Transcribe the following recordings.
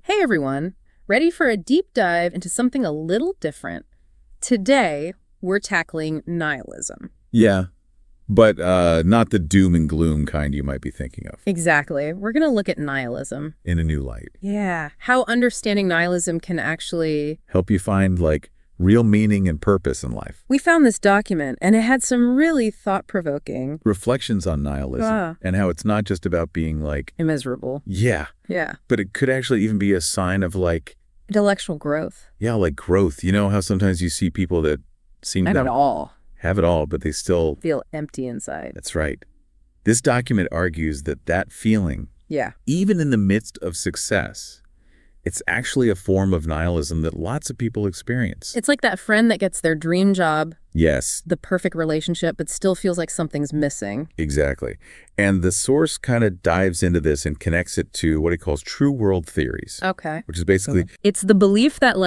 Hey everyone, ready for a deep dive into something a little different? Today, we're tackling nihilism. Yeah, but not the doom and gloom kind you might be thinking of. Exactly. We're going to look at nihilism. In a new light. Yeah. How understanding nihilism can actually Help you find, real meaning and purpose in life. We found this document, and it had some really thought-provoking Reflections on nihilism and how it's not just about being immeasurable. Yeah, but it could actually even be a sign of Intellectual growth. growth. You know how sometimes you see people that seem to have it all, but they still feel empty inside. That's right. This document argues that feeling, even in the midst of success, it's actually a form of nihilism that lots of people experience. It's like that friend that gets their dream job, Yes, the perfect relationship, but still feels like something's missing. exactly. And the source kind of dives into this and connects it to what he calls true world theories. Okay. Which is basically, It's the belief that,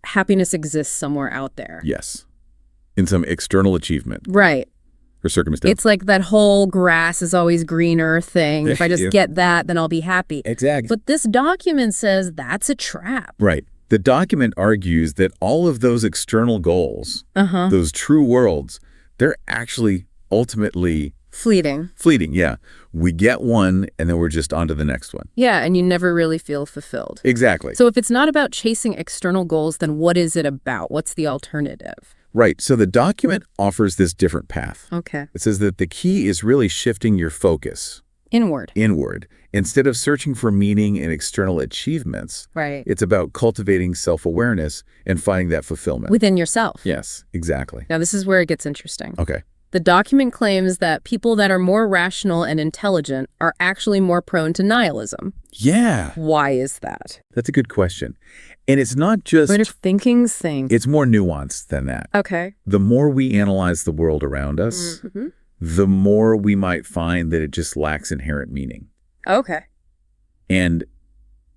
happiness exists somewhere out there. yes, in some external achievement Right. or circumstance. It's like that whole grass is always greener thing. If I just get that, then I'll be happy. Exactly. But this document says that's a trap. Right. The document argues that all of those external goals, those true worlds, they're actually ultimately Fleeting. yeah. We get one and then we're just on to the next one. Yeah, and you never really feel fulfilled. Exactly. So if it's not about chasing external goals, then what is it about? What's the alternative? Right. So the document offers this different path. Okay. It says that the key is really shifting your focus Inward. Instead of searching for meaning in external achievements. Right. It's about cultivating self-awareness and finding that fulfillment. Within yourself. Yes, exactly. Now, this is where it gets interesting. Okay. The document claims that people that are more rational and intelligent are actually more prone to nihilism. Yeah. Why is that? That's a good question. And it's not just... What if thinking's thing? It's more nuanced than that. Okay. The more we analyze the world around us, the more we might find that it just lacks inherent meaning. Okay. And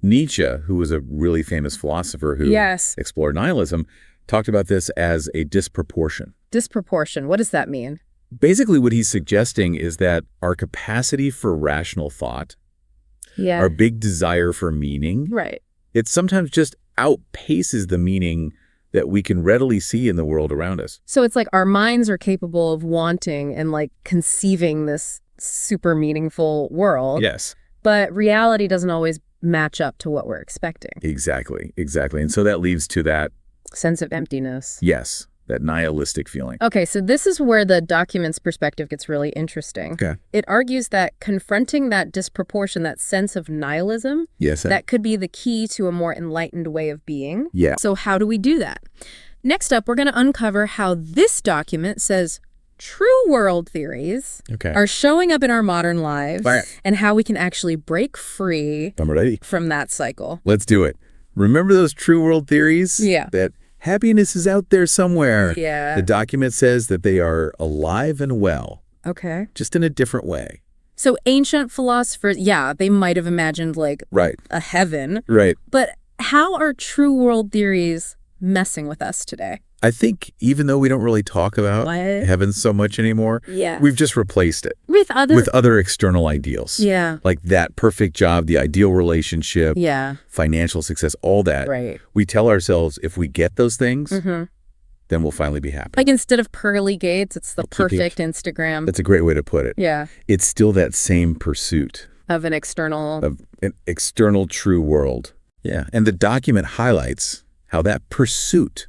Nietzsche, who was a really famous philosopher who explored nihilism, talked about this as a disproportion. Disproportion. What does that mean? Basically, what he's suggesting is that our capacity for rational thought, our big desire for meaning, it sometimes just outpaces the meaning that we can readily see in the world around us. So it's like our minds are capable of wanting and conceiving this super meaningful world. Yes. But reality doesn't always match up to what we're expecting. Exactly. And so that leads to that sense of emptiness. Yes, that nihilistic feeling. Okay, so this is where the document's perspective gets really interesting. Okay. It argues that confronting that disproportion, that sense of nihilism, that could be the key to a more enlightened way of being. Yeah. So how do we do that? Next up, we're going to uncover how this document says true world theories are showing up in our modern lives and how we can actually break free from that cycle. Let's do it. Remember those true world theories? Yeah. That happiness is out there somewhere. Yeah. The document says that they are alive and well. Okay. Just in a different way. So ancient philosophers, they might have imagined a heaven. Right. But how are true world theories messing with us today? I think even though we don't really talk about heaven so much anymore, we've just replaced it with other external ideals. Yeah. Like that perfect job, the ideal relationship, financial success, all that. Right. We tell ourselves if we get those things, then we'll finally be happy. Like instead of pearly gates, it's the perfect Instagram. That's a great way to put it. Yeah. It's still that same pursuit of an external true world. Yeah. And the document highlights how that pursuit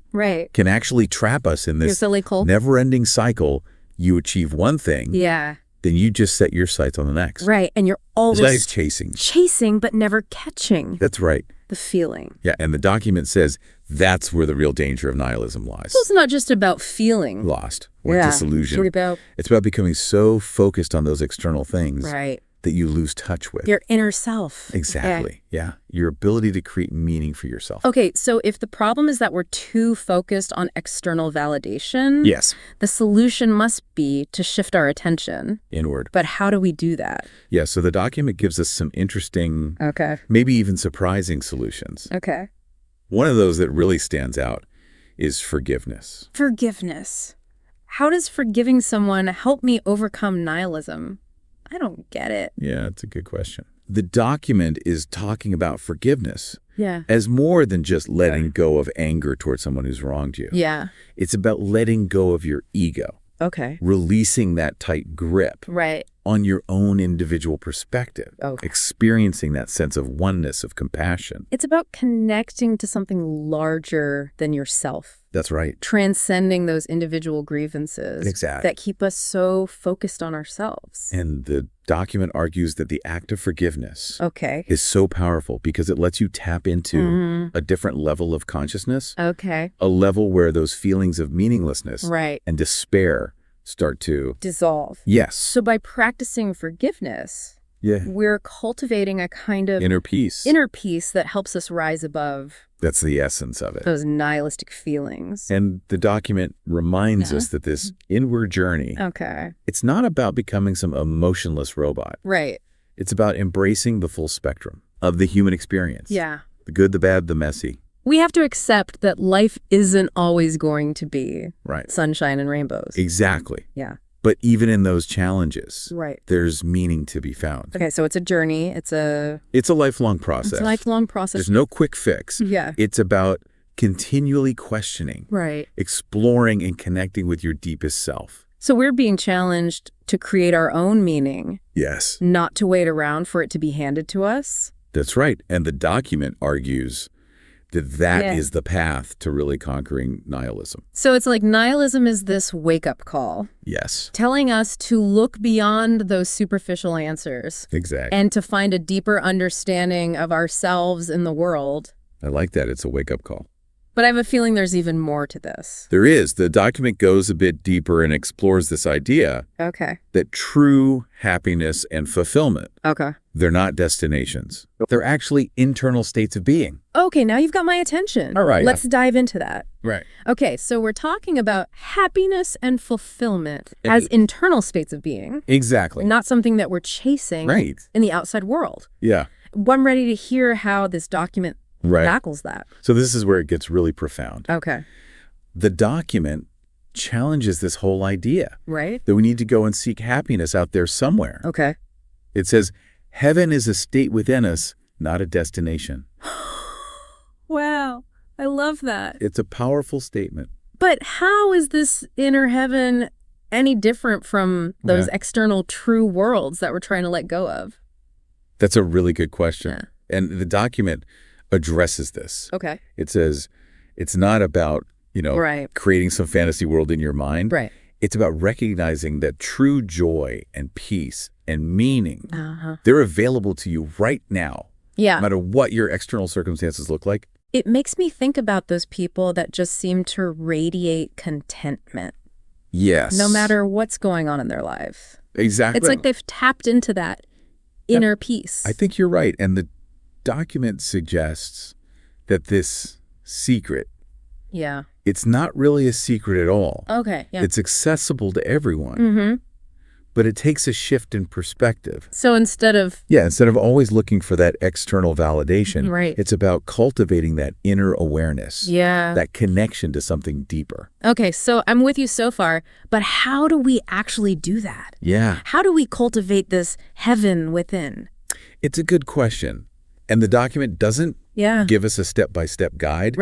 can actually trap us in this never-ending cycle. You achieve one thing, then you just set your sights on the next. Right, and you're always chasing, but never catching. That's right. The feeling. Yeah, and the document says that's where the real danger of nihilism lies. So it's not just about feeling lost or disillusioned. It's about becoming so focused on those external things that you lose touch with your inner self. Exactly. Yeah. Your ability to create meaning for yourself. Okay, so if the problem is that we're too focused on external validation, the solution must be to shift our attention inward. But how do we do that? Yeah, so the document gives us some interesting, maybe even surprising solutions. Okay. One of those that really stands out is forgiveness. Forgiveness. How does forgiving someone help me overcome nihilism? I don't get it. Yeah, it's a good question. The document is talking about forgiveness, as more than just letting go of anger towards someone who's wronged you. Yeah. It's about letting go of your ego. Okay. Releasing that tight grip on your own individual perspective, experiencing that sense of oneness, of compassion. It's about connecting to something larger than yourself. That's right. Transcending those individual grievances that keep us so focused on ourselves. And the document argues that the act of forgiveness is so powerful because it lets you tap into a different level of consciousness, a level where those feelings of meaninglessness and despair start to dissolve. Yes. So by practicing forgiveness, we're cultivating a kind of inner peace that helps us rise above. That's the essence of it. Those nihilistic feelings. And the document reminds us that this inward journey, it's not about becoming some emotionless robot. Right. It's about embracing the full spectrum of the human experience. Yeah. The good, the bad, the messy. We have to accept that life isn't always going to be sunshine and rainbows. Exactly. Yeah. But even in those challenges, there's meaning to be found. Okay, so it's a journey. It's a lifelong process. It's a lifelong process. There's no quick fix. Yeah. It's about continually questioning, exploring and connecting with your deepest self. So we're being challenged to create our own meaning. Yes. Not to wait around for it to be handed to us. That's right. And the document argues that is the path to really conquering nihilism. So it's like nihilism is this wake-up call. Yes. Telling us to look beyond those superficial answers. Exactly. And to find a deeper understanding of ourselves in the world. I like that. It's a wake-up call. But I have a feeling there's even more to this. There is. The document goes a bit deeper and explores this idea that true happiness and fulfillment, they're not destinations. They're actually internal states of being. Okay, now you've got my attention. All right. Let's dive into that. Right. Okay, so we're talking about happiness and fulfillment as internal states of being. Exactly. Not something that we're chasing in the outside world. Yeah. I'm ready to hear how this document tackles that. So this is where it gets really profound. Okay. The document challenges this whole idea. That we need to go and seek happiness out there somewhere. Okay. It says, heaven is a state within us, not a destination. Wow. I love that. It's a powerful statement. But how is this inner heaven any different from those external true worlds that we're trying to let go of? That's a really good question. And the document addresses this. Okay. It says it's not about, creating some fantasy world in your mind. Right. It's about recognizing that true joy and peace and meaning, they're available to you right now. Yeah. No matter what your external circumstances look like. It makes me think about those people that just seem to radiate contentment. Yes. No matter what's going on in their life. Exactly. It's like they've tapped into that inner peace. I think you're right. And the document suggests that this secret, it's not really a secret at all. Okay. Yeah. It's accessible to everyone. But it takes a shift in perspective. So instead of always looking for that external validation, it's about cultivating that inner awareness, that connection to something deeper. Okay, so I'm with you so far, but how do we actually do that? Yeah. How do we cultivate this heaven within? It's a good question. And the document doesn't give us a step-by-step guide,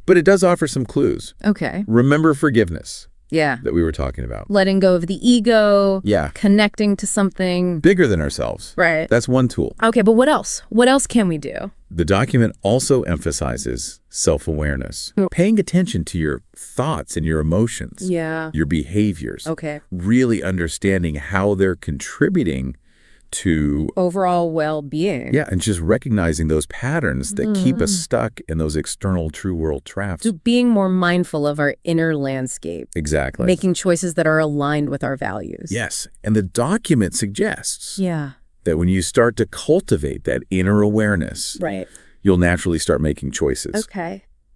but it does offer some clues. Okay. Remember forgiveness. That we were talking about. Letting go of the ego. Connecting to something bigger than ourselves. Right. That's one tool. Okay, but what else? What else can we do? The document also emphasizes self-awareness. Paying attention to your thoughts and your emotions. Your behaviors. Okay. Really understanding how they're contributing to overall well-being. And just recognizing those patterns that keep us stuck in those external true world traps. So being more mindful of our inner landscape. Exactly. Making choices that are aligned with our values. Yes. And the document suggests that when you start to cultivate that inner awareness, you'll naturally start making choices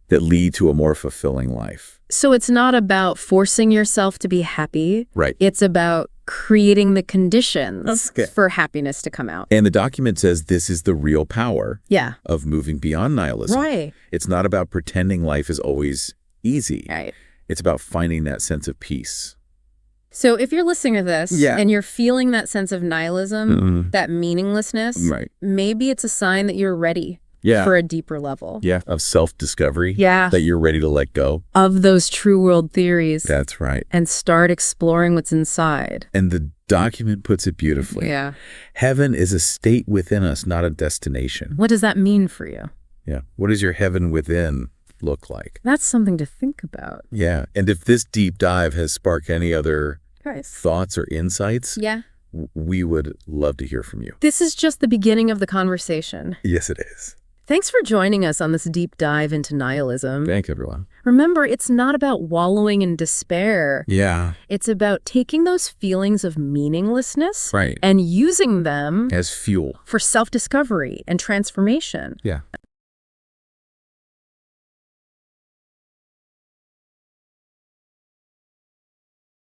that lead to a more fulfilling life. So it's not about forcing yourself to be happy. It's about creating the conditions for happiness to come out. And the document says this is the real power of moving beyond nihilism. It's not about pretending life is always easy. It's about finding that sense of peace. So if you're listening to this and you're feeling that sense of nihilism, that meaninglessness, maybe it's a sign that you're ready. for a deeper level. Yeah, of self-discovery. Yeah. That you're ready to let go. Of those true world theories. That's right. And start exploring what's inside. And the document puts it beautifully. Yeah. Heaven is a state within us, not a destination. What does that mean for you? Yeah. What does your heaven within look like? That's something to think about. Yeah. And if this deep dive has sparked any other thoughts or insights, we would love to hear from you. This is just the beginning of the conversation. Yes, it is. Thanks for joining us on this deep dive into nihilism. Thanks, everyone. Remember, it's not about wallowing in despair. Yeah. It's about taking those feelings of meaninglessness and using them as fuel for self-discovery and transformation. Yeah.